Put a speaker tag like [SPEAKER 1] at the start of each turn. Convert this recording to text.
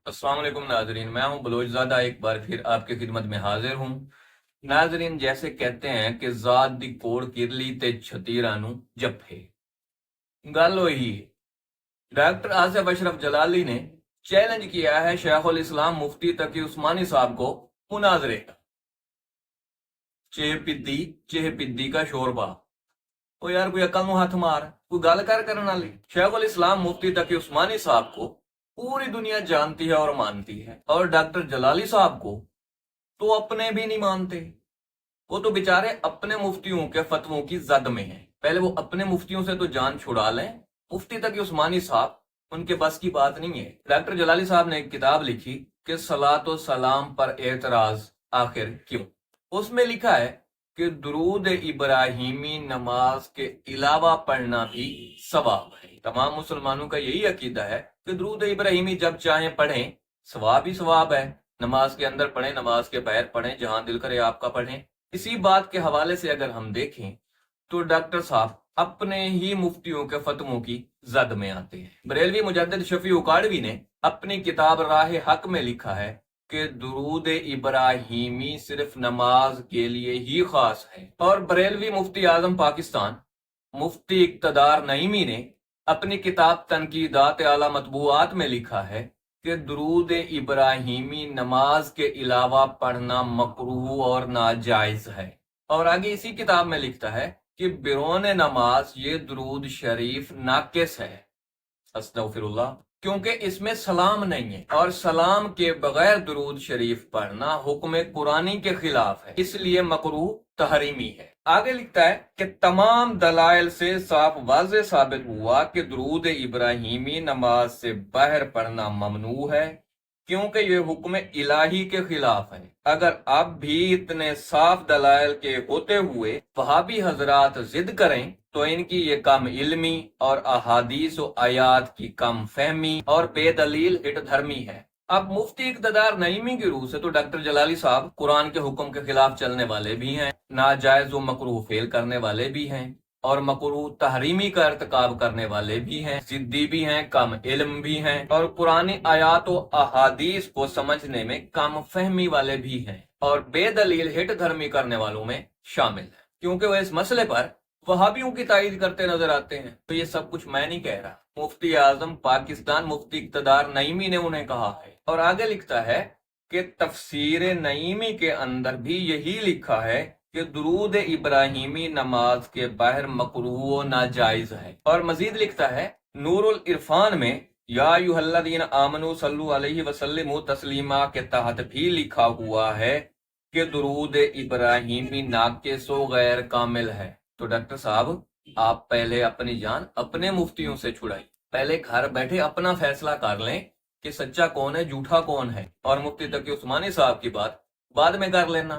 [SPEAKER 1] السلام علیکم ناظرین، میں ہوں بلوچ زادہ، ایک بار پھر آپ کی خدمت میں حاضر ہوں۔ ناظرین، جیسے کہتے ہیں کہ ذات دی کوڑ کرلی تے چھتیرانو جپے، گل وہی ہے۔ ڈاکٹر آصف اشرف جلالی نے چیلنج کیا ہے شیخ الاسلام مفتی تقی عثمانی صاحب کو مناظرے کا۔ چہ پدی کا شوربا، او یار کوئی عقل نو ہاتھ مار، کوئی گل کرنے والی۔ شیخ الاسلام مفتی تقی عثمانی صاحب کو پوری دنیا جانتی ہے اور مانتی ہے، اور ڈاکٹر جلالی صاحب کو تو اپنے بھی نہیں مانتے۔ وہ تو بیچارے اپنے مفتیوں کے فتووں کی زد میں ہیں۔ پہلے وہ اپنے مفتیوں سے تو جان چھڑا لیں، مفتی تقی عثمانی صاحب ان کے بس کی بات نہیں ہے۔ ڈاکٹر جلالی صاحب نے ایک کتاب لکھی کہ صلاۃ و سلام پر اعتراض آخر کیوں۔ اس میں لکھا ہے کہ درود ابراہیمی نماز کے علاوہ پڑھنا بھی ثواب ہے۔ تمام مسلمانوں کا یہی عقیدہ ہے کہ درود ابراہیمی جب چاہیں پڑھیں، ثواب ہی ثواب ہے۔ نماز کے اندر پڑھیں، نماز کے باہر پڑھیں، جہاں دل کرے آپ کا پڑھیں۔ اسی بات کے حوالے سے اگر ہم دیکھیں تو ڈاکٹر صاحب اپنے ہی مفتیوں کے فتووں کی زد میں آتے ہیں۔ بریلوی مجدد شفیع اکاڑوی نے اپنی کتاب راہ حق میں لکھا ہے کہ درود ابراہیمی صرف نماز کے لیے ہی خاص ہے، اور بریلوی مفتی اعظم پاکستان مفتی اقتدار نعیمی نے اپنی کتاب تنقیدات اعلی مطبوعات میں لکھا ہے کہ درود ابراہیمی نماز کے علاوہ پڑھنا مکروہ اور ناجائز ہے، اور آگے اسی کتاب میں لکھتا ہے کہ بیرون نماز یہ درود شریف ناقص ہے، استغفر اللہ، کیونکہ اس میں سلام نہیں ہے، اور سلام کے بغیر درود شریف پڑھنا حکم قرآنی کے خلاف ہے، اس لیے مکروہ تحریمی ہے۔ آگے لکھتا ہے کہ تمام دلائل سے صاف واضح ثابت ہوا کہ درود ابراہیمی نماز سے باہر پڑھنا ممنوع ہے، کیونکہ یہ حکم الہی کے خلاف ہے۔ اگر اب بھی اتنے صاف دلائل کے ہوتے ہوئے وہابی حضرات ضد کریں تو ان کی یہ کم علمی اور احادیث و آیات کی کم فہمی اور بے دلیل ہٹ دھرمی ہے۔ اب مفتی اقتدار نعیمی کی روح سے تو ڈاکٹر جلالی صاحب قرآن کے حکم کے خلاف چلنے والے بھی ہیں، ناجائز و مکروہ فعل کرنے والے بھی ہیں، اور مکروہ تحریمی کا ارتکاب کرنے والے بھی ہیں، ضدی بھی ہیں، کم علم بھی ہیں، اور قرآنی آیات و احادیث کو سمجھنے میں کم فہمی والے بھی ہیں، اور بے دلیل ہٹ دھرمی کرنے والوں میں شامل ہیں، کیونکہ وہ اس مسئلے پر وہابیوں کی تائید کرتے نظر آتے ہیں۔ تو یہ سب کچھ میں نہیں کہہ رہا، مفتی اعظم پاکستان مفتی اقتدار نعیمی نے انہیں کہا ہے۔ اور آگے لکھتا ہے کہ تفسیر نعیمی کے اندر بھی یہی لکھا ہے کہ درود ابراہیمی نماز کے باہر مکروہ و ناجائز ہے، اور مزید لکھتا ہے نور العرفان میں یا ایھا الذین آمنوا صلوا علیہ وسلموا تسلیما کے تحت بھی لکھا ہوا ہے کہ درود ابراہیمی ناقص و غیر کامل ہے۔ تو ڈاکٹر صاحب، آپ پہلے اپنی جان اپنے مفتیوں سے چھڑائی، پہلے گھر بیٹھے اپنا فیصلہ کر لیں کہ سچا کون ہے، جھوٹا کون ہے، اور مفتی تقی عثمانی صاحب کی بات بعد میں کر لینا۔